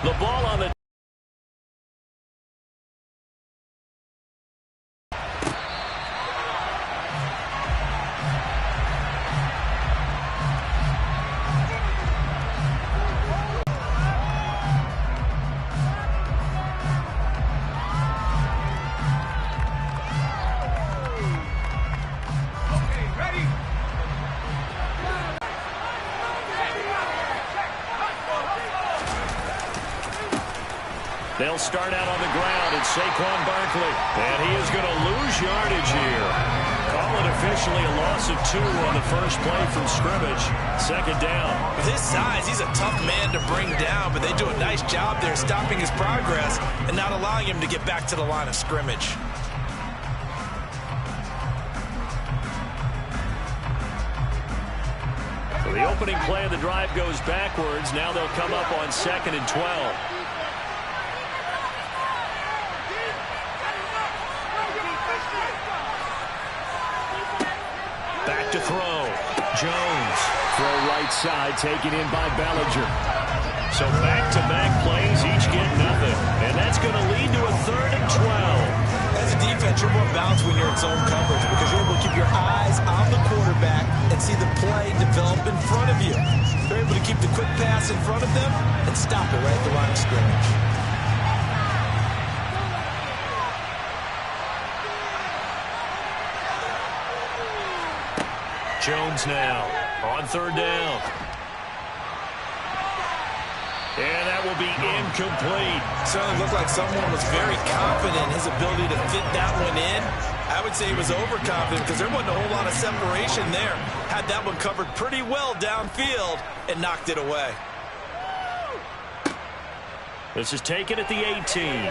The ball on the They'll start out on the ground, and Saquon Barkley. And he is going to lose yardage here. Call it officially a loss of 2 on the first play from scrimmage. Second down. With his size, he's a tough man to bring down, but they do a nice job there stopping his progress and not allowing him to get back to the line of scrimmage. So the opening play of the drive goes backwards. Now they'll come up on 2nd and 12. Back to throw. Jones. Throw right side, taken in by Bellinger. So back-to-back plays, each get nothing. And that's going to lead to a 3rd and 12. As a defense, you're more balanced when you're in zone coverage because you're able to keep your eyes on the quarterback and see the play develop in front of you. You're able to keep the quick pass in front of them and stop it right at the line of scrimmage. Jones now on 3rd down. And that will be incomplete. Certainly looked like someone was very confident in his ability to fit that one in. I would say he was overconfident because there wasn't a whole lot of separation there. Had that one covered pretty well downfield and knocked it away. This is taken at the 18.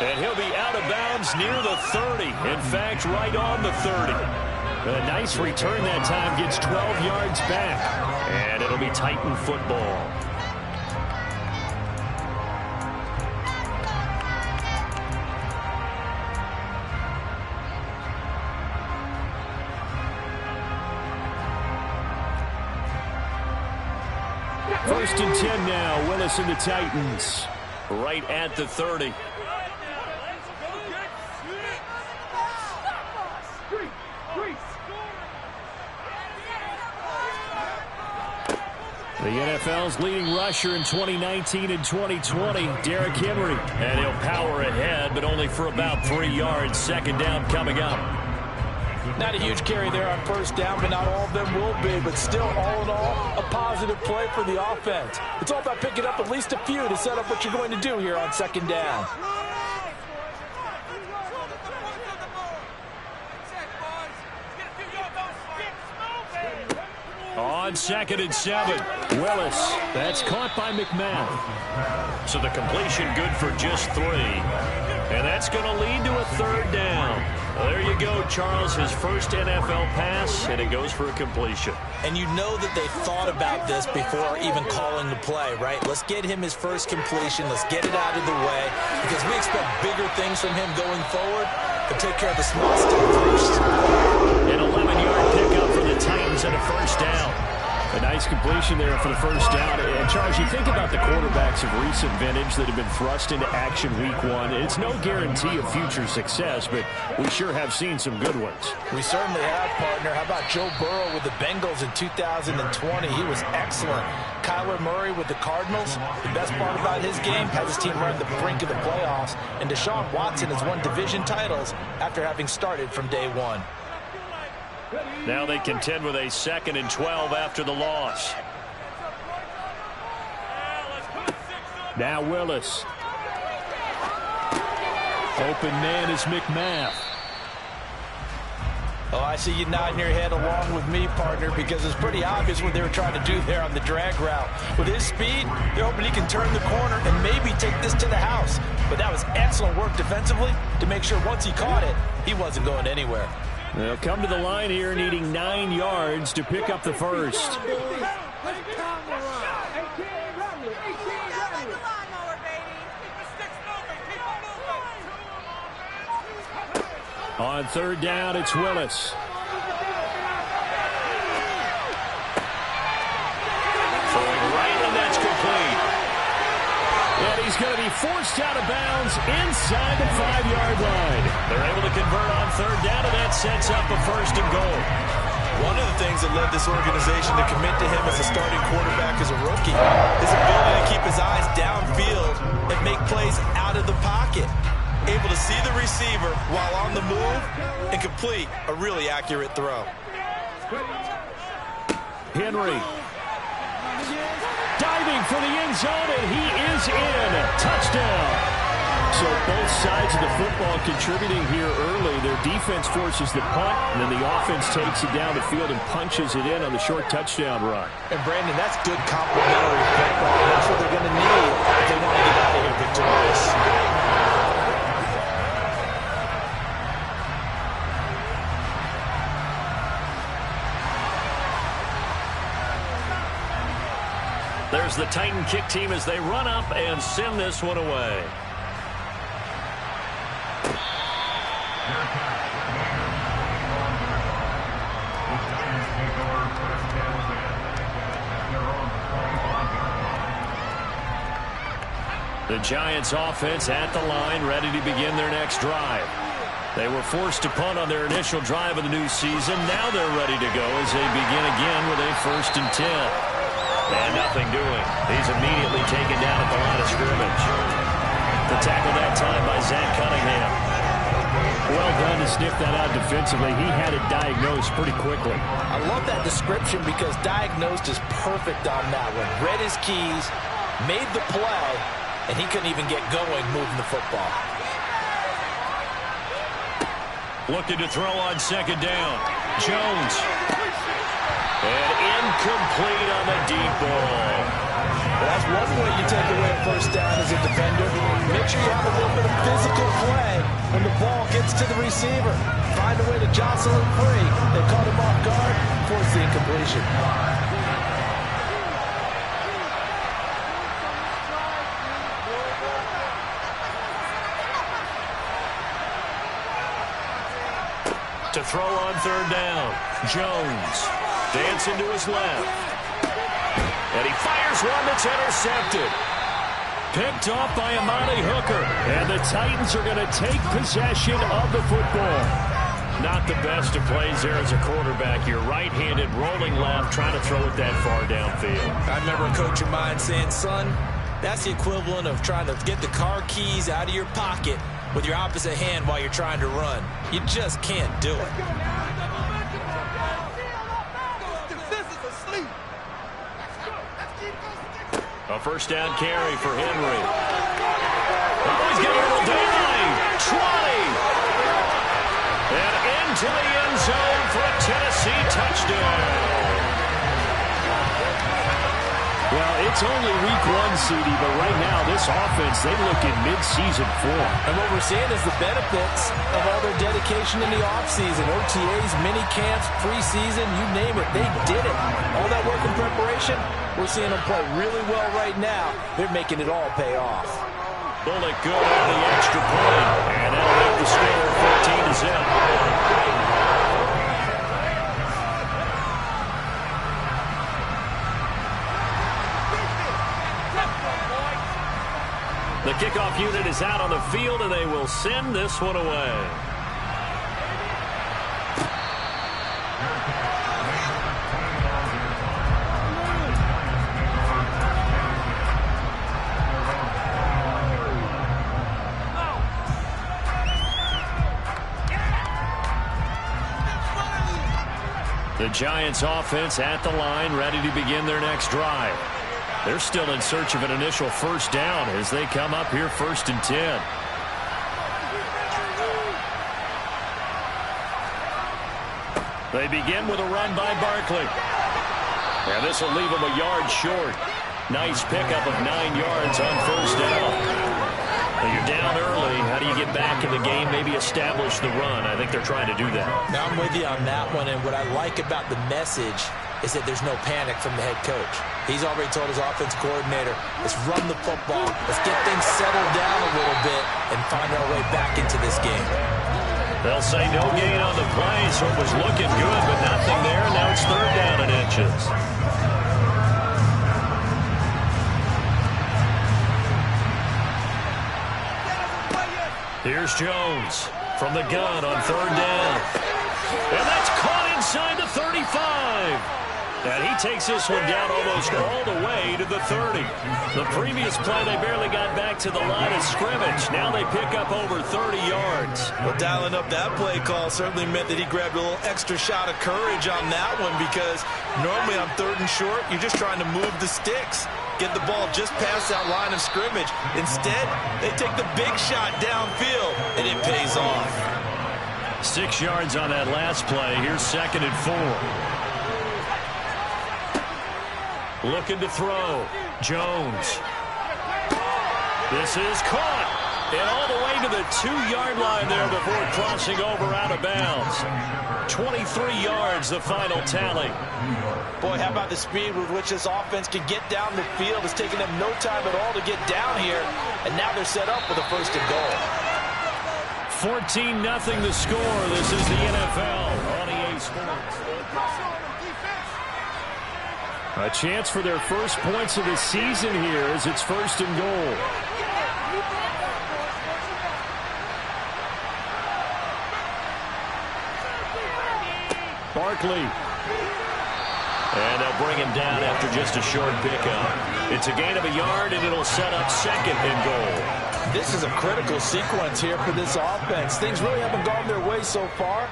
And he'll be out of bounds near the 30. In fact, right on the 30. A nice return that time, gets 12 yards back. And it'll be Titan football. First and 10 now. Willis and the Titans right at the 30. The NFL's leading rusher in 2019 and 2020, Derrick Henry. And he'll power ahead, but only for about 3 yards. Second down coming up. Not a huge carry there on first down, but not all of them will be. But still, all in all, a positive play for the offense. It's all about picking up at least a few to set up what you're going to do here on second down. On 2nd and 7, Willis. That's caught by McMath. So the completion good for just 3. And that's going to lead to a 3rd down. Well, there you go, Charles. His first NFL pass, and it goes for a completion. And you know that they thought about this before even calling the play, right? Let's get him his first completion. Let's get it out of the way because we expect bigger things from him going forward. But take care of the small stuff first. An 11-yard pickup for the Titans and a first down. A nice completion there for the first down. And, Charles, you think about the quarterbacks of recent vintage that have been thrust into action week 1. It's no guarantee of future success, but we sure have seen some good ones. We certainly have, partner. How about Joe Burrow with the Bengals in 2020? He was excellent. Kyler Murray with the Cardinals. The best part about his game, has his team right at the brink of the playoffs. And Deshaun Watson has won division titles after having started from day 1. Now they contend with a 2nd and 12 after the loss. Now Willis. Open man is McMath. Oh, I see you nodding your head along with me, partner, because it's pretty obvious what they were trying to do there on the drag route. With his speed, they're hoping he can turn the corner and maybe take this to the house. But that was excellent work defensively to make sure once he caught it, he wasn't going anywhere. They'll come to the line here needing 9 yards to pick up the first. On 3rd down, it's Willis. Throwing right going to be forced out of bounds inside the 5-yard line. They're able to convert on third down, and that sets up a first and goal. One of the things that led this organization to commit to him as a starting quarterback as a rookie, his ability to keep his eyes downfield and make plays out of the pocket. Able to see the receiver while on the move and complete a really accurate throw. Henry diving for the end zone, and he is in. Touchdown. So both sides of the football contributing here early. Their defense forces the punt, and then the offense takes it down the field and punches it in on the short touchdown run. And, Brandon, that's good complementary football. That's what they're going to need if they want to get out of here victorious. There's the Titan kick team as they run up and send this one away. The Giants offense at the line, ready to begin their next drive. They were forced to punt on their initial drive of the new season. Now they're ready to go as they begin again with a 1st and 10. And nothing doing. He's immediately taken down at the line of scrimmage. The tackle that time by Zach Cunningham. Well done to sniff that out defensively. He had it diagnosed pretty quickly. I love that description because diagnosed is perfect on that one. Read his keys, made the play, and he couldn't even get going moving the football. Looking to throw on 2nd down. Jones. And incomplete on the deep ball. Well, that's one way you take away a 1st down as a defender. Make sure you have a little bit of physical play when the ball gets to the receiver. Find a way to jostle him free. They caught him off guard, force the incompletion. To throw on 3rd down. Jones dancing to his left. And he fires one that's intercepted. Picked off by Amani Hooker. And the Titans are going to take possession of the football. Not the best of plays there as a quarterback. You're right-handed, rolling left, trying to throw it that far downfield. I remember a coach of mine saying, son, that's the equivalent of trying to get the car keys out of your pocket with your opposite hand while you're trying to run. You just can't do it. A 1st down carry for Henry. Oh, he's getting a little dive. 20. And into the end zone for a Tennessee touchdown. Well, it's only week 1, CD, but right now this offense, they look in mid-season form. And what we're seeing is the benefits of all their dedication in the offseason. OTAs, mini camps, preseason, you name it, they did it. All that work in preparation, we're seeing them play really well right now. They're making it all pay off. Bullock good on the extra point. And that'll make the score 14-0. The kickoff unit is out on the field, and they will send this one away. The Giants offense at the line, ready to begin their next drive. They're still in search of an initial 1st down as they come up here 1st and 10. They begin with a run by Barkley. And this will leave them a yard short. Nice pickup of 9 yards on 1st down. When you're down early, how do you get back in the game, maybe establish the run? I think they're trying to do that. Now, I'm with you on that one, and what I like about the message is that there's no panic from the head coach. He's already told his offense coordinator, let's run the football, let's get things settled down a little bit and find our way back into this game. They'll say no gain on the play, so it was looking good, but nothing there. Now it's 3rd down and inches. Here's Jones from the gun on 3rd down. And that's caught inside the 35. And he takes this one down almost all the way to the 30. The previous play, they barely got back to the line of scrimmage. Now they pick up over 30 yards. Well, dialing up that play call certainly meant that he grabbed a little extra shot of courage on that one, because normally on 3rd and short, you're just trying to move the sticks, get the ball just past that line of scrimmage. Instead, they take the big shot downfield, and it pays off. 6 yards on that last play. Here's 2nd and 4. Looking to throw. Jones. This is caught. And all the way to the 2-yard line there before crossing over out of bounds. 23 yards, the final tally. Boy, how about the speed with which this offense can get down the field? It's taken them no time at all to get down here. And now they're set up with a 1st and goal. 14-0 the score. This is the NFL on EA Sports. A chance for their first points of the season here as it's 1st and goal. Barkley. And they'll bring him down after just a short pickup. It's a gain of a yard, and it'll set up 2nd and goal. This is a critical sequence here for this offense. Things really haven't gone their way so far.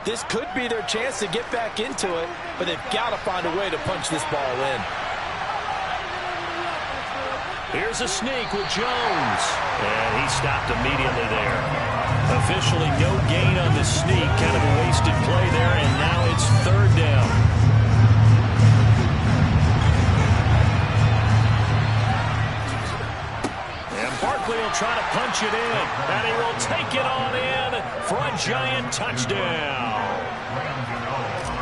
This could be their chance to get back into it, but they've got to find a way to punch this ball in. Here's a sneak with Jones. And he stopped immediately there. Officially no gain on the sneak. Kind of a wasted play there, and now it's 3rd down. And Barkley will try to punch it in. And he will take it on in for a Giant touchdown.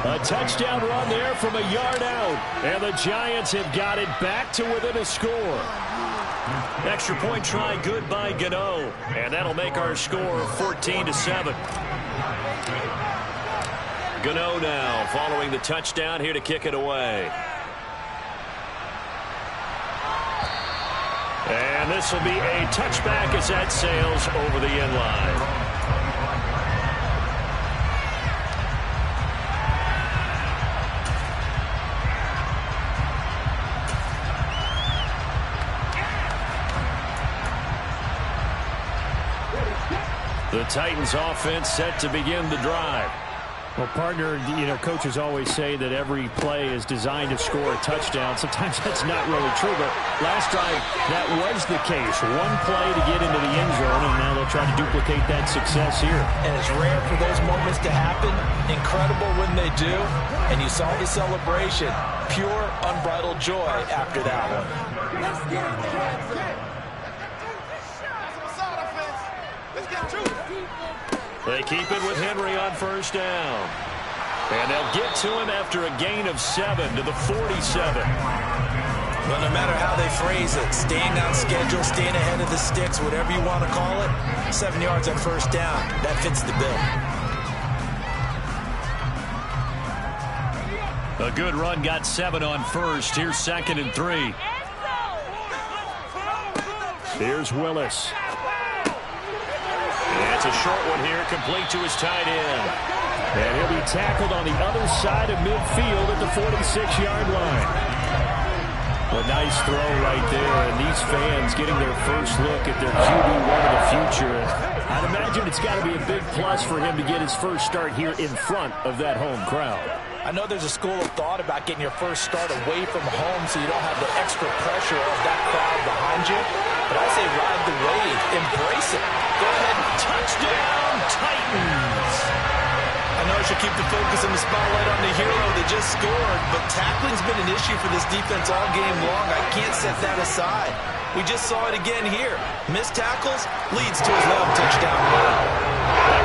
A touchdown run there from a yard out. And the Giants have got it back to within a score. Extra point try good by Gano. And that'll make our score 14-7. Gano now following the touchdown here to kick it away. And this will be a touchback as that sails over the end line. The Titans offense set to begin the drive. Well, partner, coaches always say that every play is designed to score a touchdown. Sometimes that's not really true, but last drive, that was the case. One play to get into the end zone, and now they'll try to duplicate that success here. And it's rare for those moments to happen. Incredible when they do. And you saw the celebration. Pure, unbridled joy after that one. Let's get it. Let's get to it. They keep it with Henry on 1st down. And they'll get to him after a gain of 7 to the 47. Well, no matter how they phrase it, staying on schedule, staying ahead of the sticks, whatever you want to call it, 7 yards on 1st down. That fits the bill. A good run got 7 on 1st. Here's 2nd and 3. Here's Willis. It's a short one here, complete to his tight end. And he'll be tackled on the other side of midfield at the 46-yard line. A nice throw right there, and these fans getting their first look at their QB1 of the future. I'd imagine it's got to be a big plus for him to get his first start here in front of that home crowd. I know there's a school of thought about getting your first start away from home so you don't have the extra pressure of that crowd behind you. But I say ride the wave. Embrace it. Go ahead. Touchdown, Titans. I know I should keep the focus and the spotlight on the hero that just scored, but tackling's been an issue for this defense all game long. I can't set that aside. We just saw it again here. Missed tackles leads to his long touchdown run.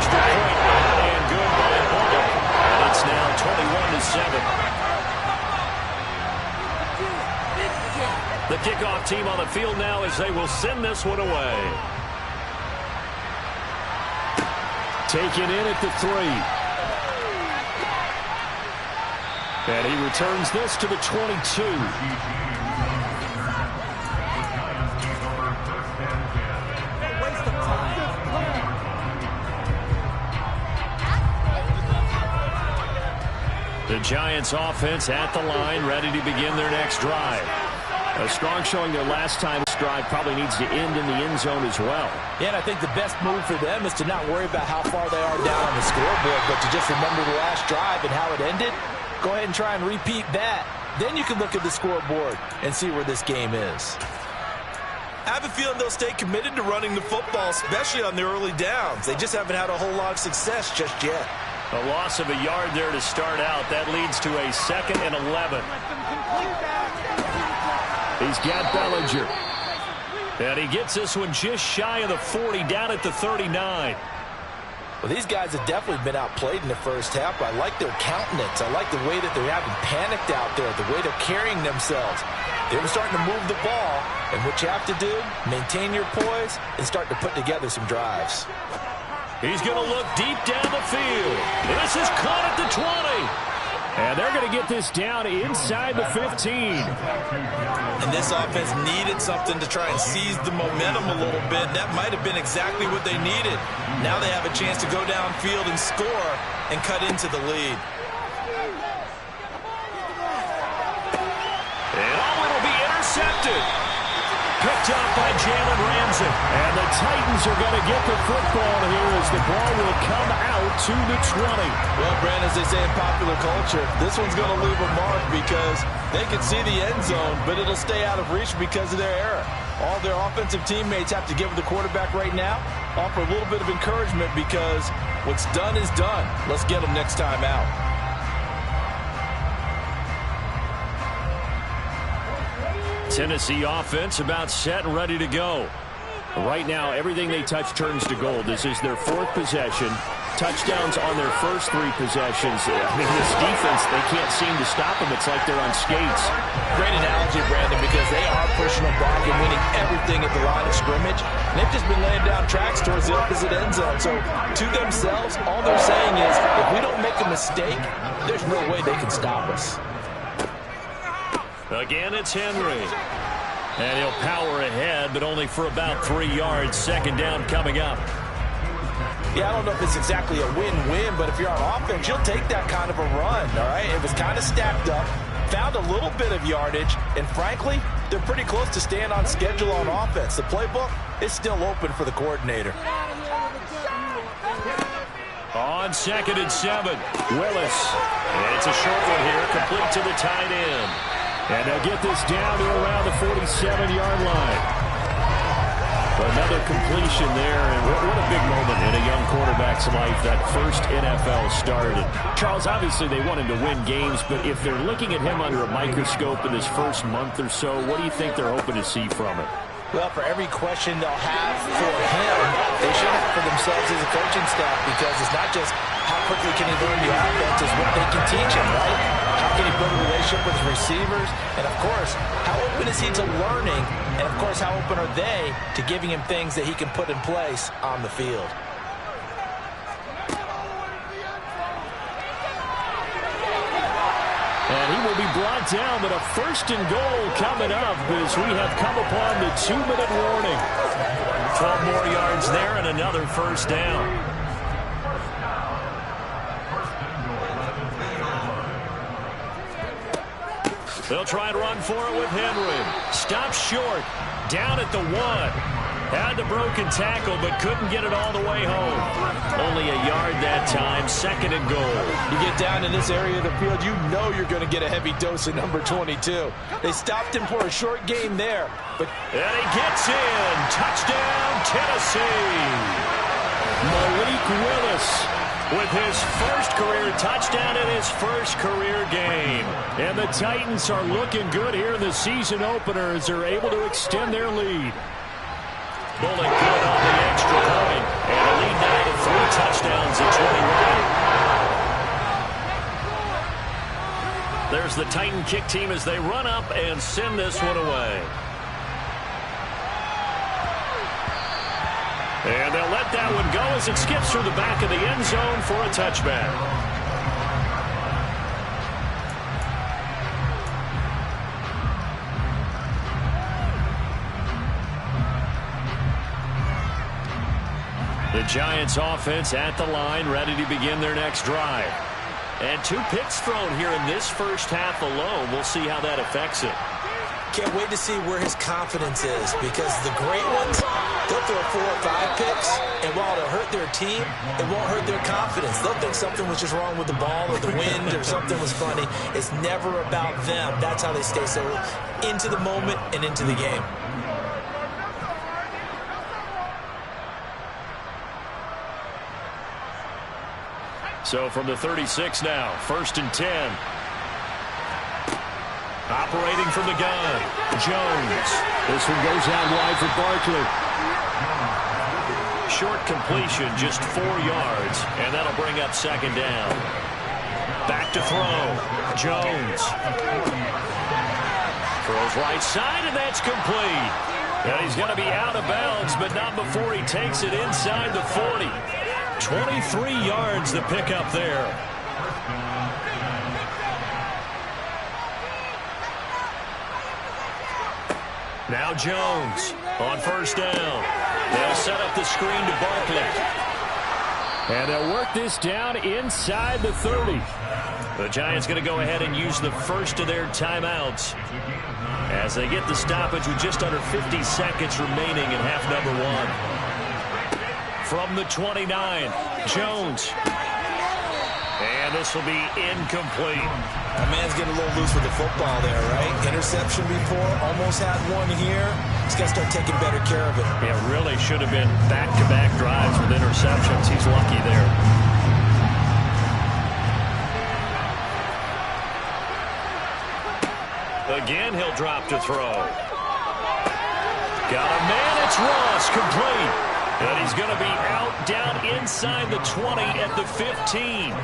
Extra point and good by Bullock. And it's now 21-7. The kickoff team on the field now as they will send this one away. Taken in at the 3. And he returns this to the 22. The Giants offense at the line, ready to begin their next drive. A strong showing their last time. This drive probably needs to end in the end zone as well. Yeah, and I think the best move for them is to not worry about how far they are down on the scoreboard, but to just remember the last drive and how it ended. Go ahead and try and repeat that. Then you can look at the scoreboard and see where this game is. I have a feeling they'll stay committed to running the football, especially on the early downs. They just haven't had a whole lot of success just yet. A loss of a yard there to start out. That leads to a 2nd and 11. He's got Bellinger. And he gets this one just shy of the 40, down at the 39. Well, these guys have definitely been outplayed in the first half. I like their countenance. I like the way that they're having panicked out there, the way they're carrying themselves. They're starting to move the ball, and what you have to do, maintain your poise and start to put together some drives. He's going to look deep down the field. This is caught at the 20. And they're going to get this down inside the 15. And this offense needed something to try and seize the momentum a little bit. That might have been exactly what they needed. Now they have a chance to go downfield and score and cut into the lead. And it'll be intercepted. Picked up by Jalen Ramsey. And the Titans are going to get the football here as the ball will come out to the 20. Well, Brandon, as they say in popular culture, this one's going to leave a mark because they can see the end zone, but it'll stay out of reach because of their error. All their offensive teammates have to give the quarterback right now, offer a little bit of encouragement because what's done is done. Let's get them next time out. Tennessee offense about set and ready to go. Right now, everything they touch turns to gold. This is their 4th possession. Touchdowns on their first 3 possessions. I mean, this defense, they can't seem to stop them. It's like they're on skates. Great analogy, Brandon, because they are pushing them back and winning everything at the line of scrimmage. And they've just been laying down tracks towards the opposite end zone. So, to themselves, all they're saying is, if we don't make a mistake, there's no way they can stop us. Again, it's Henry. And he'll power ahead, but only for about 3 yards. 2nd down coming up. Yeah, I don't know if it's exactly a win-win, but if you're on offense, you'll take that kind of a run, all right? It was kind of stacked up, found a little bit of yardage, and frankly, they're pretty close to staying on schedule on offense. The playbook is still open for the coordinator. On 2nd and 7, Willis. And it's a short one here, complete to the tight end. And they'll get this down to around the 47-yard line. Another completion there, and what a big moment in a young quarterback's life, that first NFL start. And Charles, obviously they want him to win games, but if they're looking at him under a microscope in his first month or so, what do you think they're hoping to see from it? Well, for every question they'll have for him, they should have for themselves as a coaching staff, because it's not just how quickly can he learn the offense, it's what they can teach him, right? How can he build a relationship with his receivers? And, of course, how open is he to learning? And, of course, how open are they to giving him things that he can put in place on the field? And he will be brought down, but a 1st and goal coming up as we have come upon the 2-minute warning. 12 more yards there and another 1st down. They'll try and run for it with Henry. Stopped short. Down at the 1. Had the broken tackle, but couldn't get it all the way home. Only a yard that time. 2nd and goal. You get down in this area of the field, you know you're going to get a heavy dose of number 22. They stopped him for a short game there. And he gets in. Touchdown, Tennessee. Malik Willis with his first career touchdown in his first career game. And the Titans are looking good here in the season opener as they're able to extend their lead. Bowling good on the extra point. And a lead now to 3 touchdowns at 21. There's the Titan kick team as they run up and send this one away. And they'll let that one go as it skips through the back of the end zone for a touchback. The Giants offense at the line, ready to begin their next drive. And 2 picks thrown here in this first half alone. We'll see how that affects it. Can't wait to see where his confidence is, because the great ones, they'll throw 4 or 5 picks, and while it'll hurt their team, it won't hurt their confidence. They'll think something was just wrong with the ball or the wind or something was funny. It's never about them. That's how they stay so into the moment and into the game. So from the 36 now, 1st and 10. Operating from the gun, Jones. This one goes out wide for Barkley. Short completion, just 4 yards, and that'll bring up 2nd down. Back to throw, Jones. Throws right side, and that's complete. And he's going to be out of bounds, but not before he takes it inside the 40. 23 yards the pickup there. Now Jones on 1st down. They'll set up the screen to Barkley. And they'll work this down inside the 30. The Giants going to go ahead and use the first of their timeouts as they get the stoppage with just under 50 seconds remaining in half number 1. From the 29, Jones. And this will be incomplete. That man's getting a little loose with the football there, right? Interception before, almost had one here. He's got to start taking better care of it. Yeah, really should have been back-to-back drives with interceptions. He's lucky there. Again, he'll drop to throw. Got a man, it's Ross, complete. And he's going to be out down inside the 20 at the 15.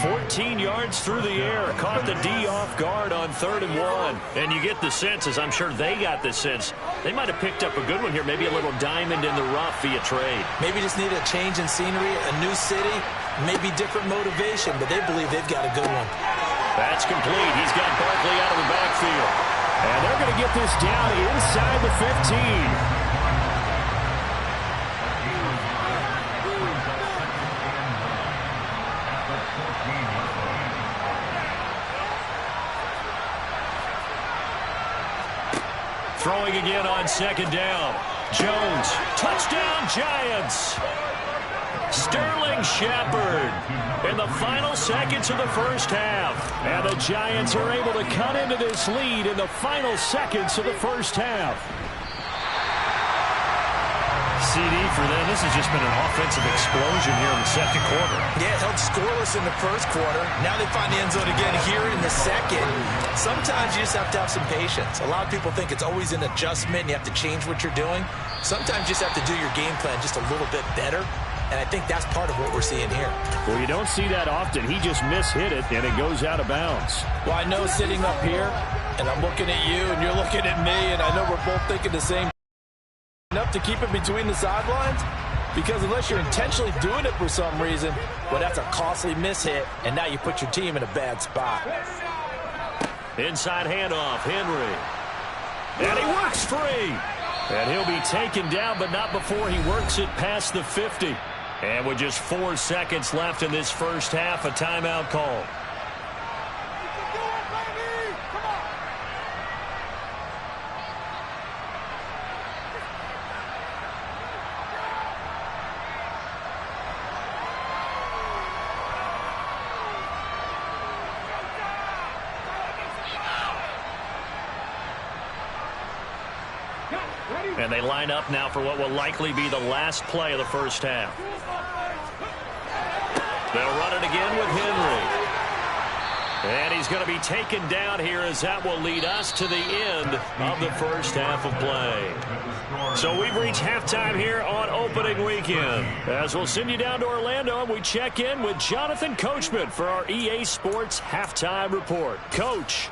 14 yards through the air. Caught the D off guard on 3rd and 1. And you get the sense, as I'm sure they got the sense, they might have picked up a good one here. Maybe a little diamond in the rough via trade. Maybe just need a change in scenery, a new city, maybe different motivation, but they believe they've got a good one. That's complete. He's got Barkley out of the backfield. And they're going to get this down inside the 15. Throwing again on 2nd down. Jones, touchdown Giants. Sterling Shepard in the final seconds of the first half. And the Giants are able to cut into this lead in the final seconds of the first half. CD for them. This has just been an offensive explosion here in the 2nd quarter. Yeah, held scoreless in the 1st quarter. Now they find the end zone again here in the 2nd. Sometimes you just have to have some patience. A lot of people think it's always an adjustment and you have to change what you're doing. Sometimes you just have to do your game plan just a little bit better. And I think that's part of what we're seeing here. Well, you don't see that often. He just mishit it, and it goes out of bounds. Well, I know sitting up here, and I'm looking at you, and you're looking at me, and I know we're both thinking the same. Enough to keep it between the sidelines, because unless you're intentionally doing it for some reason, well, that's a costly mishit, and now you put your team in a bad spot. Inside handoff, Henry. And he works free. And he'll be taken down, but not before he works it past the 50. And with just 4 seconds left in this first half, a timeout call. And they line up now for what will likely be the last play of the first half. They'll run it again with Henry. And he's going to be taken down here, as that will lead us to the end of the first half of play. So we've reached halftime here on opening weekend. As we'll send you down to Orlando, and we check in with Jonathan Coachman for our EA Sports Halftime Report. Coach.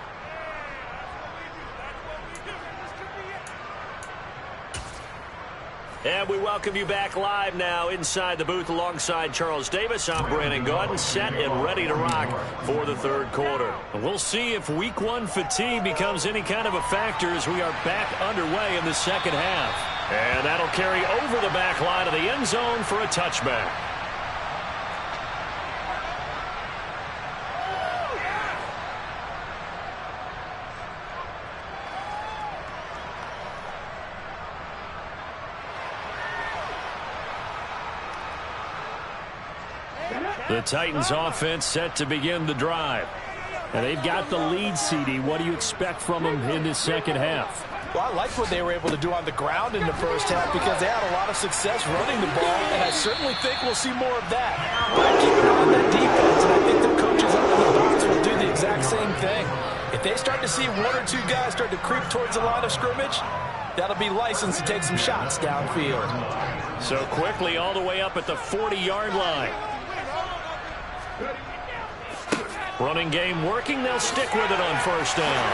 And we welcome you back live now inside the booth alongside Charles Davis. I'm Brandon Gaudin, set and ready to rock for the 3rd quarter. We'll see if week 1 fatigue becomes any kind of a factor as we are back underway in the 2nd half. And that'll carry over the back line of the end zone for a touchback. The Titans offense set to begin the drive. And they've got the lead, CD. What do you expect from them in this second half? Well, I like what they were able to do on the ground in the first half because they had a lot of success running the ball, and I certainly think we'll see more of that. I keep an eye on that defense, and I think the coaches up in the box will do the exact same thing. If they start to see one or two guys start to creep towards the line of scrimmage, that'll be licensed to take some shots downfield. So quickly all the way up at the 40-yard line. Running game working. They'll stick with it on first down.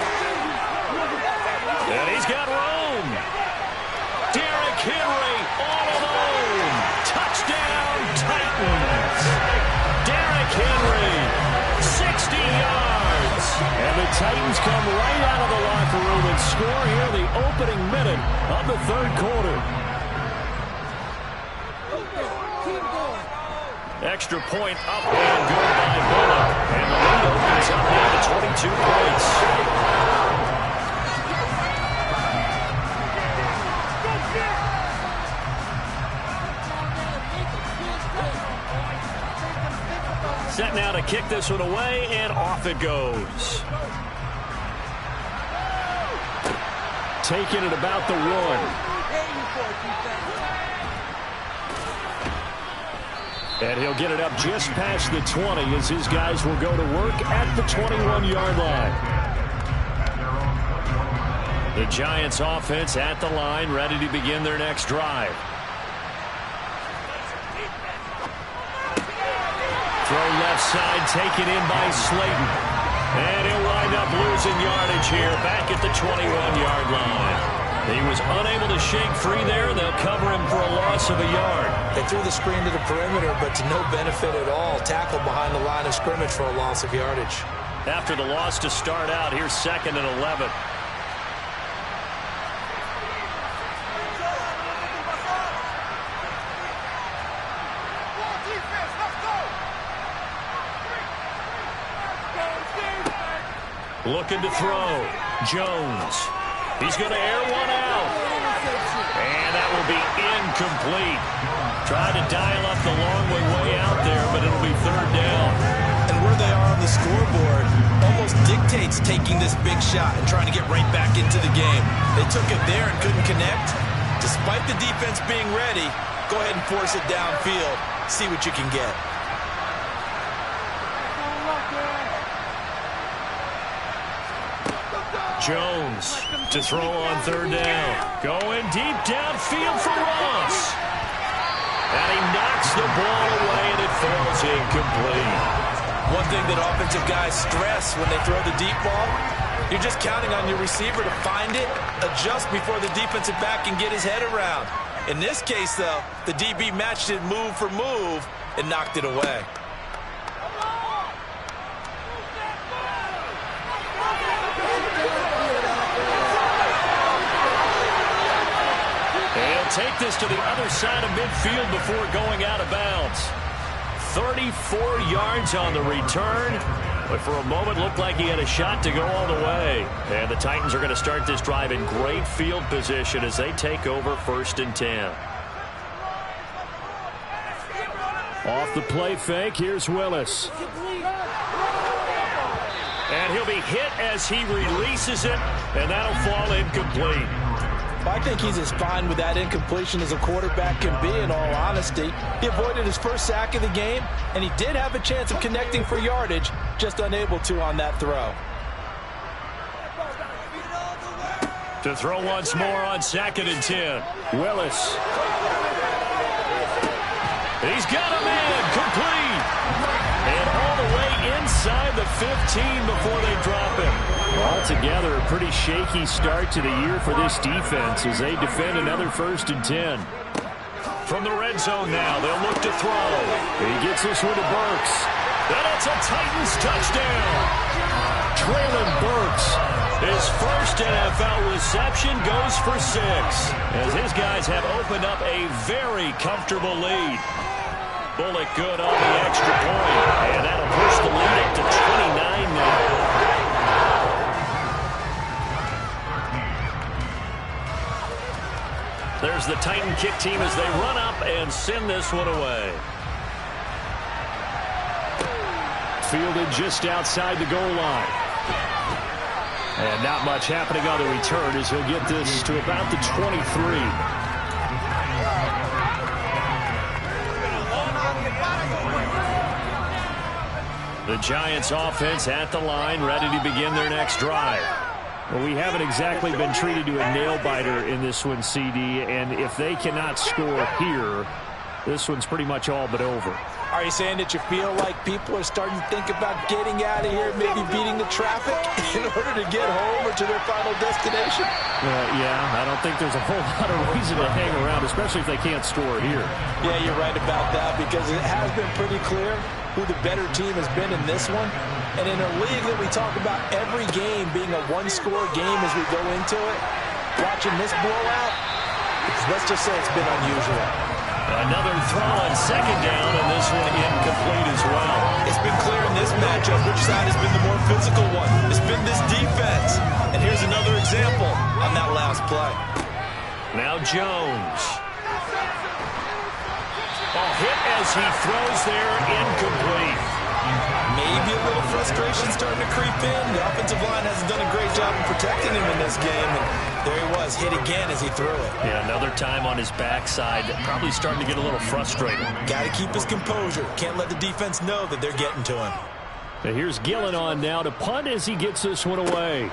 And he's got room. Derrick Henry all alone. Touchdown, Titans. Derrick Henry, 60 yards. And the Titans come right out of the locker room and score here the opening minute of the third quarter. Extra point up and good by Bullock. And the lead opens up now to 22 points. Set now to kick this one away, and off it goes. Taking it about the 1. And he'll get it up just past the 20 as his guys will go to work at the 21-yard line. The Giants offense at the line, ready to begin their next drive. Throw left side, taken in by Slayton. And he'll wind up losing yardage here back at the 21-yard line. He was unable to shake free there. They'll cover him for a loss of a yard. They threw the screen to the perimeter, but to no benefit at all. Tackled behind the line of scrimmage for a loss of yardage. After the loss to start out, here's 2nd and 11. Looking to throw. Jones. He's going to air one out. And that will be incomplete. Tried to dial up the long way out there, but it'll be 3rd down. And where they are on the scoreboard almost dictates taking this big shot and trying to get right back into the game. They took it there and couldn't connect. Despite the defense being ready, go ahead and force it downfield. See what you can get. Jones to throw on 3rd down. Going deep downfield for Ross. And he knocks the ball away, and it falls incomplete. One thing that offensive guys stress when they throw the deep ball, you're just counting on your receiver to find it, adjust before the defensive back can get his head around. In this case, though, the DB matched it move for move and knocked it away. Take this to the other side of midfield before going out of bounds. 34 yards on the return, but for a moment looked like he had a shot to go all the way. And the Titans are going to start this drive in great field position as they take over 1st and 10. Off the play fake, here's Willis. And he'll be hit as he releases it, and that'll fall incomplete. I think he's as fine with that incompletion as a quarterback can be, in all honesty. He avoided his first sack of the game, and he did have a chance of connecting for yardage, just unable to on that throw. To throw once more on 2nd and 10. Willis. He's got him in, complete. And all the way inside the 15 before they drop him. Altogether, a pretty shaky start to the year for this defense as they defend another 1st and 10. From the red zone now, they'll look to throw. He gets this one to Burks. And it's a Titans touchdown. Treylon Burks, his first NFL reception, goes for 6. As his guys have opened up a very comfortable lead. Bullock good on the extra point. And that'll push the lead up to 29 now. There's the Titan kick team as they run up and send this one away. fielded just outside the goal line. And not much happening on the return as he'll get this to about the 23. The Giants offense at the line, ready to begin their next drive. Well, we haven't exactly been treated to a nail-biter in this one, CD, and if they cannot score here, this one's pretty much all but over. Are you saying that you feel like people are starting to think about getting out of here, maybe beating the traffic in order to get home or to their final destination? Yeah, I don't think there's a whole lot of reason to hang around, especially if they can't score here. Yeah, you're right about that because it has been pretty clear who the better team has been in this one. And in a league that we talk about every game being a one-score game as we go into it, watching this blowout, let's just say it's been unusual. Another throw on second down, and this one incomplete as well. It's been clear in this matchup which side has been the more physical one. It's been this defense. And here's another example on that last play. Now Jones. Ball hit as he throws there, incomplete. Maybe a little frustration starting to creep in. The offensive line hasn't done a great job of protecting him in this game. And there he was, hit again as he threw it. Yeah, another time on his backside. Probably starting to get a little frustrated. Got to keep his composure. Can't let the defense know that they're getting to him. And here's Gillen on now to punt as he gets this one away.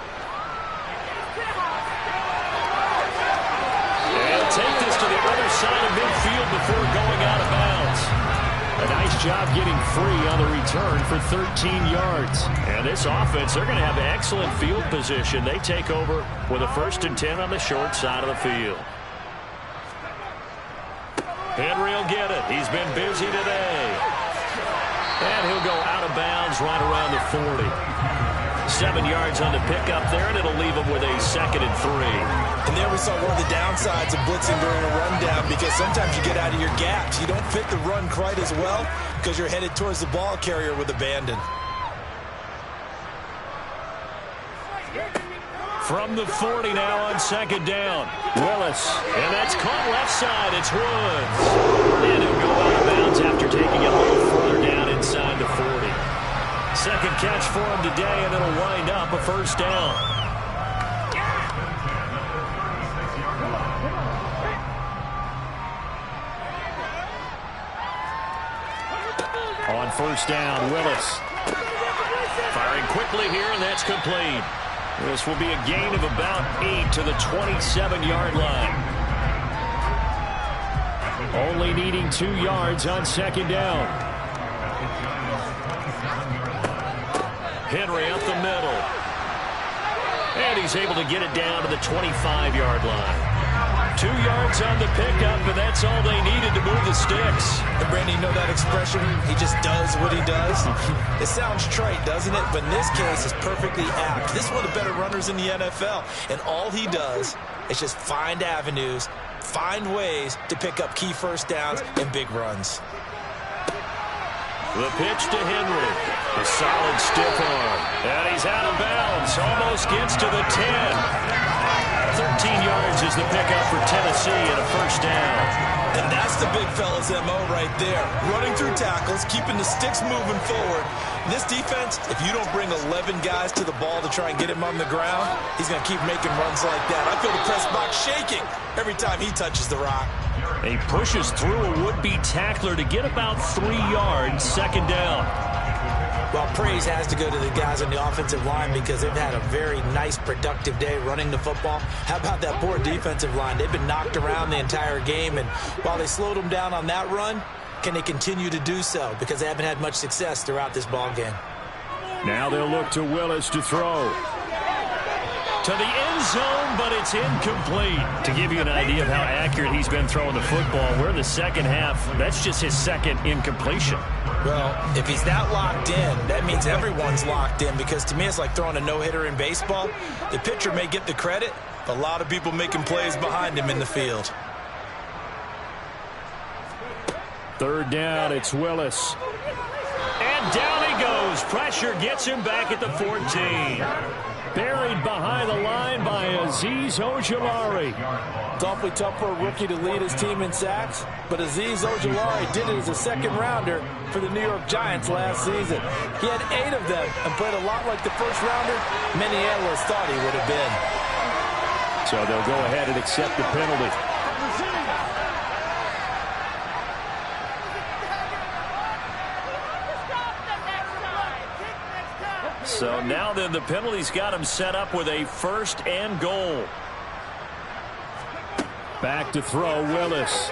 And take this to the other side of midfield before going out of bounds. A nice job getting free on the return for 13 yards. And this offense, they're going to have excellent field position. They take over with a 1st and 10 on the short side of the field. Henry will get it. He's been busy today. And he'll go out of bounds right around the 40. 7 yards on the pickup there, and it'll leave him with a 2nd and 3. And there we saw one of the downsides of blitzing during a rundown because sometimes you get out of your gaps. You don't fit the run quite as well because you're headed towards the ball carrier with abandon. From the 40 now on 2nd down. Willis, and that's caught left side. It's Woods. And he'll go out of bounds after taking it a little further down inside the 40. 2nd catch for him today, and it'll wind up a 1st down. On 1st down, Willis. Firing quickly here, and that's complete. This will be a gain of about 8 to the 27-yard line. Only needing 2 yards on 2nd down. Henry up the middle. And he's able to get it down to the 25-yard line. 2 yards on the pickup, and that's all they needed to move the sticks. And Brandon, you know that expression? He just does what he does. It sounds trite, doesn't it? But in this case, it's perfectly apt. This is one of the better runners in the NFL. And all he does is just find avenues, find ways to pick up key 1st downs and big runs. The pitch to Henry. A solid stiff arm. And he's out of bounds. Almost gets to the 10. 13 yards is the pickup for Tennessee and a 1st down. And that's the big fella's MO right there. Running through tackles, keeping the sticks moving forward. This defense, if you don't bring 11 guys to the ball to try and get him on the ground, he's going to keep making runs like that. I feel the press box shaking every time he touches the rock. He pushes through a would-be tackler to get about 3 yards, 2nd down. Well, praise has to go to the guys on the offensive line because they've had a very nice, productive day running the football. How about that poor defensive line? They've been knocked around the entire game, and while they slowed them down on that run, can they continue to do so? Because they haven't had much success throughout this ball game. Now they'll look to Willis to throw. To the end zone, but it's incomplete. To give you an idea of how accurate he's been throwing the football, we're in the 2nd half. That's just his 2nd incompletion. Well, if he's that locked in, that means everyone's locked in because to me it's like throwing a no-hitter in baseball. The pitcher may get the credit, but a lot of people making plays behind him in the field. 3rd down, it's Willis. And down he goes. Pressure gets him back at the 14. Buried behind the line by Azeez Ojulari. It's awfully tough for a rookie to lead his team in sacks, but Azeez Ojulari did it as a second-rounder for the New York Giants last season. He had 8 of them and played a lot like the first-rounder many analysts thought he would have been. So they'll go ahead and accept the penalty. So now then the penalty's got him set up with a 1st and goal. Back to throw, Willis.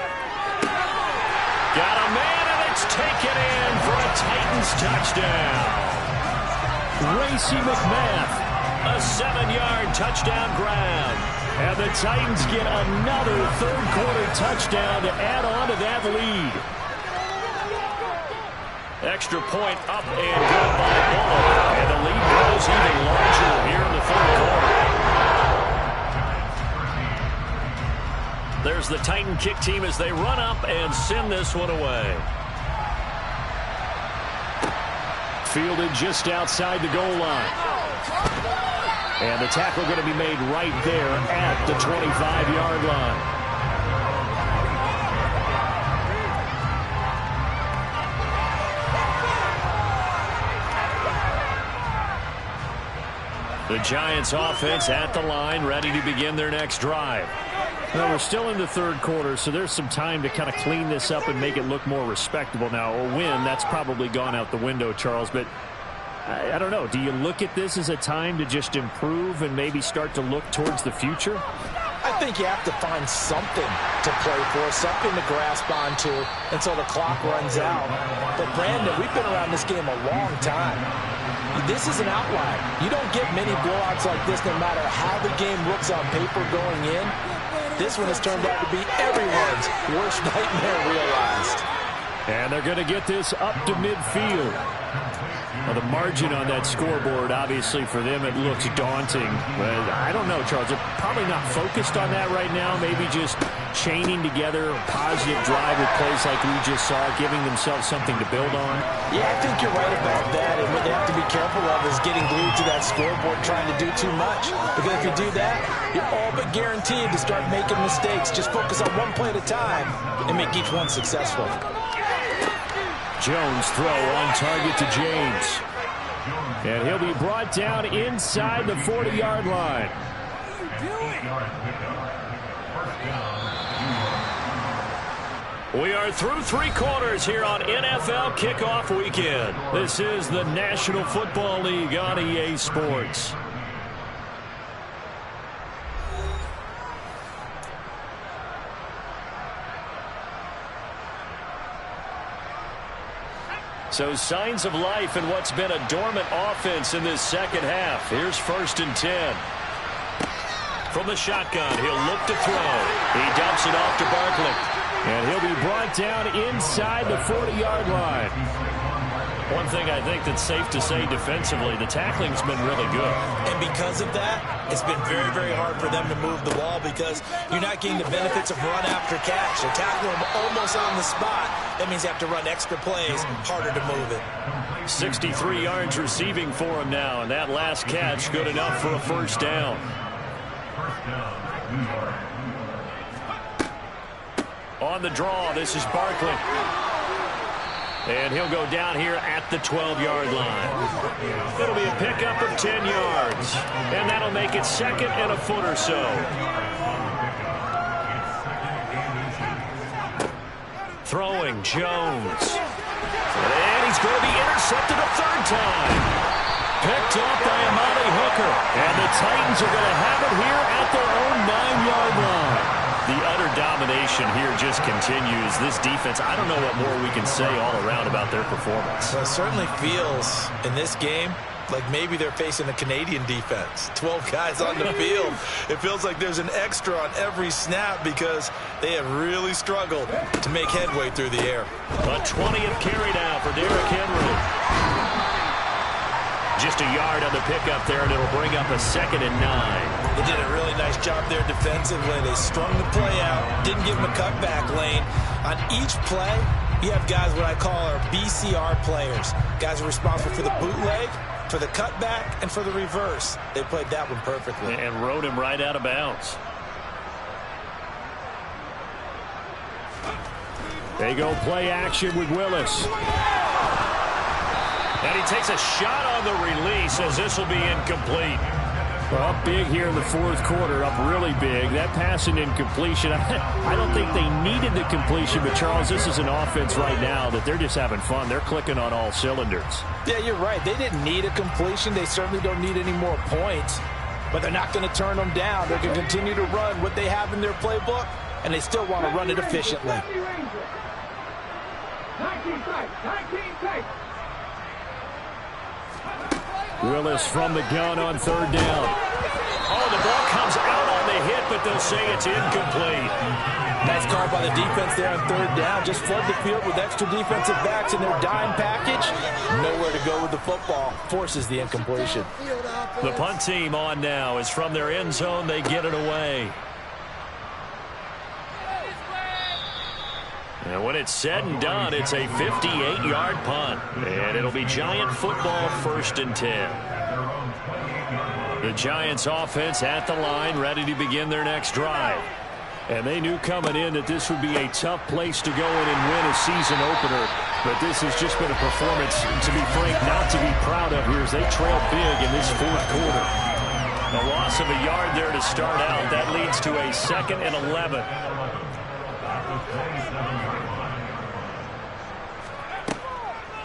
Got a man, and it's taken in for a Titans touchdown. Racey McMath, a 7-yard touchdown grab. And the Titans get another third-quarter touchdown to add on to that lead. Extra point up and good by Bullock. And the lead grows even larger here in the third quarter. There's the Titan kick team as they run up and send this one away. Fielded just outside the goal line. And the tackle going to be made right there at the 25-yard line. The Giants offense at the line, ready to begin their next drive. Well, we're still in the third quarter, so there's some time to kind of clean this up and make it look more respectable. Now, a win, that's probably gone out the window, Charles, but I don't know. Do you look at this as a time to just improve and maybe start to look towards the future? I think you have to find something to play for, something to grasp onto until the clock runs out. But, Brandon, we've been around this game a long time. This is an outlier. You don't get many blowouts like this no matter how the game looks on paper going in. This one has turned out to be everyone's worst nightmare realized. And they're going to get this up to midfield. Well, the margin on that scoreboard, obviously, for them, it looks daunting. But I don't know, Charles. They're probably not focused on that right now. Maybe just chaining together a positive drive with plays like we just saw, giving themselves something to build on. Yeah, I think you're right about that. And what they have to be careful of is getting glued to that scoreboard trying to do too much. Because if you do that, you're all but guaranteed to start making mistakes. Just focus on one play at a time and make each one successful. Jones throw on target to James. And he'll be brought down inside the 40-yard line. We are through 3 quarters here on NFL Kickoff Weekend. This is the National Football League on EA Sports. So signs of life in what's been a dormant offense in this second half. Here's 1st and 10. From the shotgun, he'll look to throw. He dumps it off to Barkley. And he'll be brought down inside the 40-yard line. One thing I think that's safe to say defensively, the tackling's been really good. And because of that, it's been very, very hard for them to move the ball because you're not getting the benefits of run after catch. They tackle him almost on the spot. That means you have to run extra plays, harder to move it. 63 yards receiving for him now, and that last catch good enough for a 1st down. On the draw, this is Barkley. And he'll go down here at the 12-yard line. It'll be a pickup of 10 yards. And that'll make it 2nd and a foot or so. Throwing, Jones. And he's going to be intercepted a 3rd time. Picked off by Amani Hooker. And the Titans are going to have it here at their own 9-yard line. The utter domination here just continues. This defense, I don't know what more we can say all around about their performance. Well, it certainly feels in this game like maybe they're facing a Canadian defense. 12 guys on the field. It feels like there's an extra on every snap because they have really struggled to make headway through the air. A 20th carry now for Derrick Henry. Just a yard on the pickup there, and it'll bring up a 2nd and 9. They did a really nice job there defensively. They strung the play out, didn't give him a cutback lane. On each play, you have guys what I call our BCR players. Guys are responsible for the bootleg for the cutback and for the reverse. They played that one perfectly. And rode him right out of bounds. They go play action with Willis. And he takes a shot on the release as this will be incomplete. Well, up big here in the fourth quarter, up really big. That pass and incompletion, I don't think they needed the completion, but Charles, this is an offense right now that they're just having fun. They're clicking on all cylinders. Yeah, you're right. They didn't need a completion. They certainly don't need any more points, but they're not going to turn them down. They're going to continue to run what they have in their playbook, and they still want to run it efficiently. 19 strikes. Willis from the gun on third down. Oh, the ball comes out on the hit, but they'll say it's incomplete. Nice call by the defense there on third down. Just flood the field with extra defensive backs in their dime package. Nowhere to go with the football. Forces the incompletion. The punt team on now is from their end zone. They get it away. And when it's said and done, it's a 58-yard punt. And it'll be Giant football, 1st and 10. The Giants offense at the line, ready to begin their next drive. And they knew coming in that this would be a tough place to go in and win a season opener. But this has just been a performance, to be frank, not to be proud of here as they trail big in this fourth quarter. A loss of a yard there to start out. That leads to a 2nd and 11.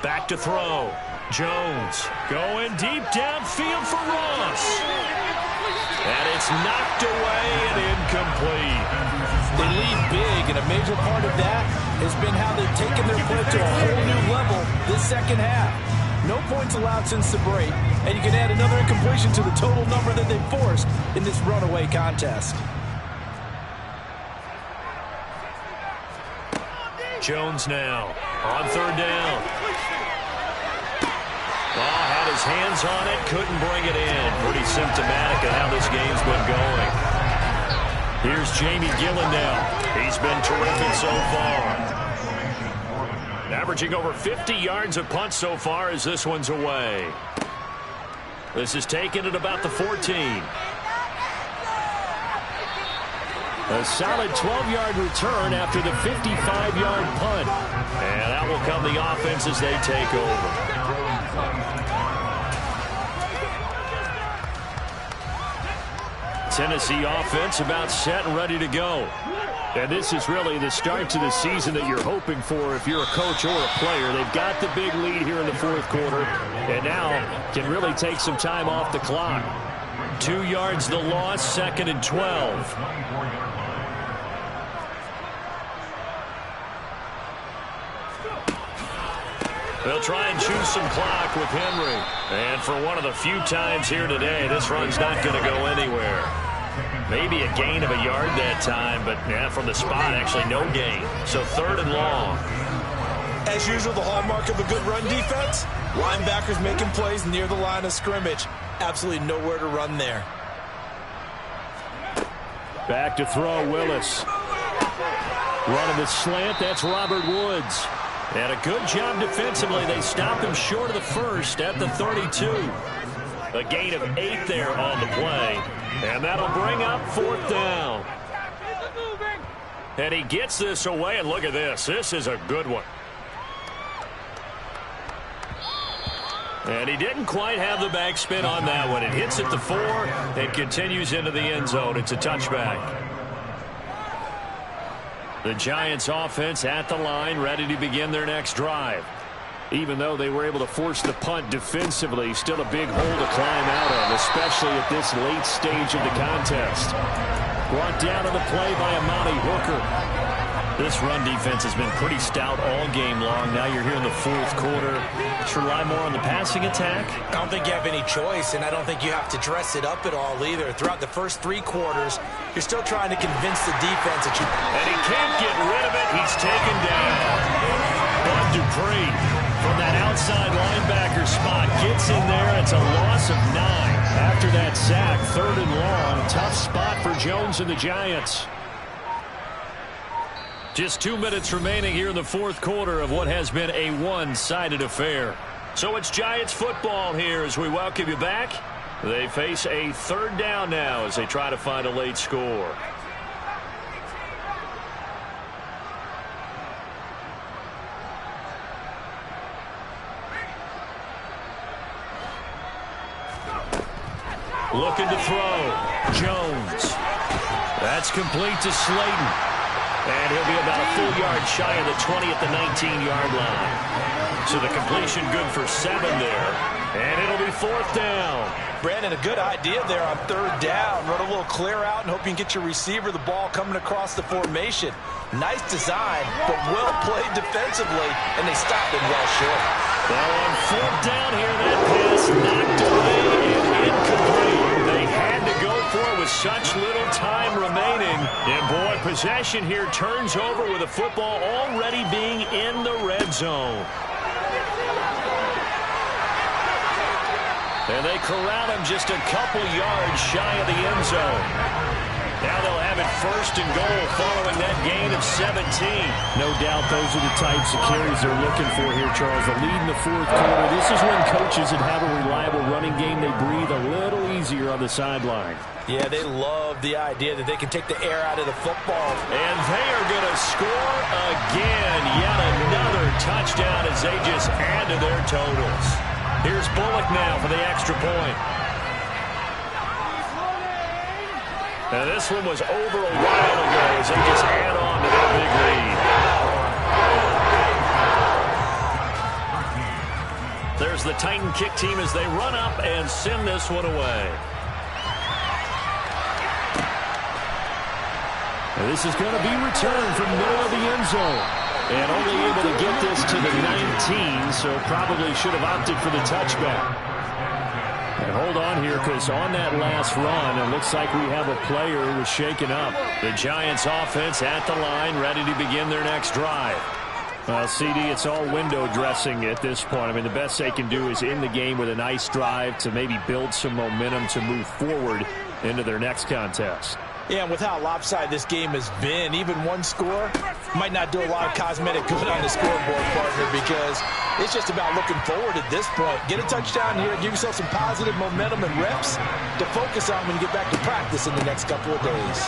Back to throw. Jones going deep downfield for Ross. And it's knocked away and incomplete. They lead big, and a major part of that has been how they've taken their play to a whole new level this second half. No points allowed since the break, and you can add another incompletion to the total number that they've forced in this runaway contest. Jones now on third down. Had his hands on it, couldn't bring it in. Pretty symptomatic of how this game's been going. Here's Jamie Gillen now. He's been terrific so far. Averaging over 50 yards a punt so far as this one's away. This is taken at about the 14. A solid 12-yard return after the 55-yard punt. And that will come the offense as they take over. Tennessee offense about set and ready to go. And this is really the start to the season that you're hoping for if you're a coach or a player. They've got the big lead here in the fourth quarter and now can really take some time off the clock. 2 yards the loss, 2nd and 12. They'll try and choose some clock with Henry. And for one of the few times here today, this run's not going to go anywhere. Maybe a gain of a yard that time, but yeah, from the spot, actually no gain. So 3rd and long. As usual, the hallmark of a good run defense, linebackers making plays near the line of scrimmage. Absolutely nowhere to run there. Back to throw, Willis. Running the slant, that's Robert Woods. And a good job defensively. They stopped him short of the first at the 32. A gain of 8 there on the play. And that'll bring up 4th down. And he gets this away, and look at this. This is a good one. And he didn't quite have the backspin on that one. It hits at the 4 and continues into the end zone. It's a touchback. The Giants offense at the line, ready to begin their next drive. Even though they were able to force the punt defensively, still a big hole to climb out of, especially at this late stage of the contest. Brought down on the play by Amani Hooker. This run defense has been pretty stout all game long. Now you're here in the fourth quarter. Should rely more on the passing attack? I don't think you have any choice, and I don't think you have to dress it up at all either. Throughout the first 3 quarters, you're still trying to convince the defense that you... And he can't get rid of it. He's taken down. Bud Dupree from that outside linebacker spot gets in there. It's a loss of 9 after that sack. 3rd and long. Tough spot for Jones and the Giants. Just 2 minutes remaining here in the fourth quarter of what has been a one-sided affair. So it's Giants football here as we welcome you back. They face a third down now as they try to find a late score. Looking to throw. Jones. That's complete to Slayton. And he'll be about a full yard shy of the 20 at the 19-yard line. So the completion good for 7 there. And it'll be 4th down. Brandon, a good idea there on 3rd down. Run a little clear out and hope you can get your receiver the ball coming across the formation. Nice design, but well played defensively, and they stopped him well short. Well, on 4th down here, that pass knocked away and incomplete. They had to go for it with such little time remaining. And, boy, possession here turns over with the football already being in the red zone. And they corral him just a couple yards shy of the end zone. Now they'll have it 1st and goal following that gain of 17. No doubt those are the types of carries they're looking for here, Charles. The lead in the 4th quarter. This is when coaches that have a reliable running game, they breathe a little easier on the sideline. Yeah, they love the idea that they can take the air out of the football. And they are going to score again. Yet another touchdown as they just add to their totals. Here's Bullock now for the extra point. Now this one was over a while ago as they just add on to their big lead. There's the Titan kick team as they run up and send this one away. And this is going to be returned from middle of the end zone. And only able to get this to the 19, so probably should have opted for the touchback. And hold on here, because on that last run, it looks like we have a player who was shaken up. The Giants offense at the line, ready to begin their next drive. Well, CD, it's all window dressing at this point. I mean, the best they can do is in the game with a nice drive to maybe build some momentum to move forward into their next contest. Yeah, and with how lopsided this game has been, even one score might not do a lot of cosmetic good on the scoreboard, partner, because it's just about looking forward at this point. Get a touchdown here, give yourself some positive momentum and reps to focus on when you get back to practice in the next couple of days.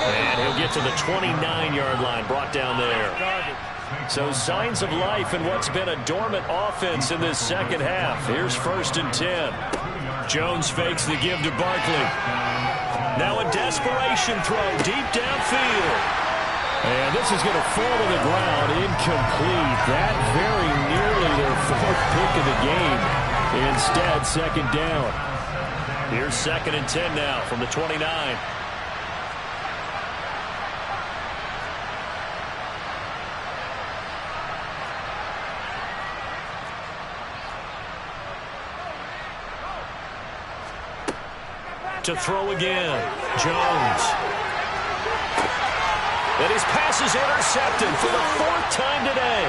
And he'll get to the 29-yard line, brought down there. So signs of life in what's been a dormant offense in this second half. Here's 1st and 10. Jones fakes the give to Barkley. Now a desperation throw deep downfield. And this is going to fall to the ground, incomplete. That very nearly their 4th pick of the game. Instead, 2nd down. Here's 2nd and 10 now from the 29. To throw again, Jones. And his pass is intercepted for the 4th time today.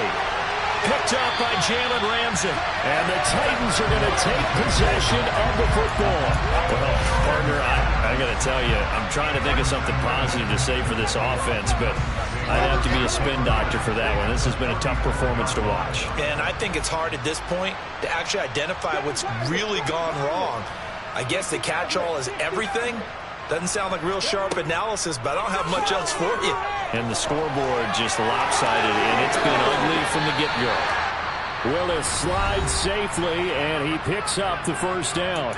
Picked up by Jalen Ramsey. And the Titans are going to take possession of the football. Well, partner, I got to tell you, I'm trying to think of something positive to say for this offense, but I'd have to be a spin doctor for that one. This has been a tough performance to watch. And I think it's hard at this point to actually identify what's really gone wrong. I guess the catch-all is everything. Doesn't sound like real sharp analysis, but I don't have much else for you. And the scoreboard just lopsided, and it's been ugly from the get-go. Willis slides safely, and he picks up the 1st down.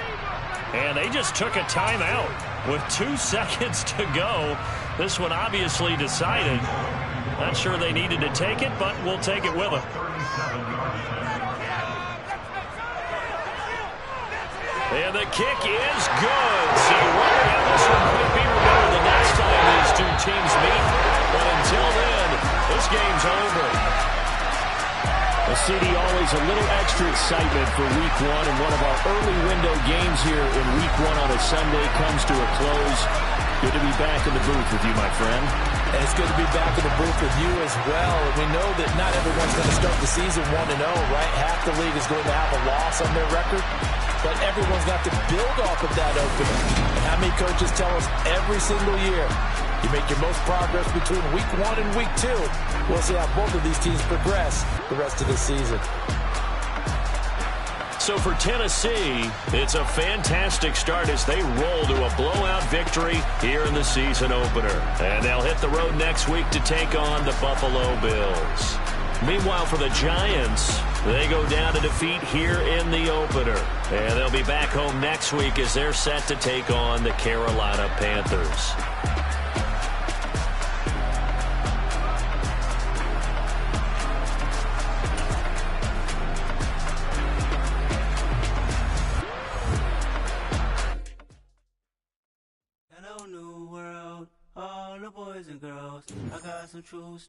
And they just took a timeout with 2 seconds to go. This one obviously decided. Not sure they needed to take it, but we'll take it with them. And the kick is good. See, right now this one might be remembered the next time these two teams meet. But until then, this game's over. The CD always a little extra excitement for Week 1, and one of our early window games here in Week 1 on a Sunday comes to a close. Good to be back in the booth with you, my friend. And it's good to be back in the booth with you as well. And we know that not everyone's going to start the season 1-0, right? Half the league is going to have a loss on their record. But everyone's got to build off of that opening. And how many coaches tell us every single year, you make your most progress between Week 1 and Week 2. We'll see how both of these teams progress the rest of the season. So for Tennessee, it's a fantastic start as they roll to a blowout victory here in the season opener. And they'll hit the road next week to take on the Buffalo Bills. Meanwhile, for the Giants, they go down to defeat here in the opener. And they'll be back home next week as they're set to take on the Carolina Panthers. Hello, new world, all the boys and girls. I got some truths.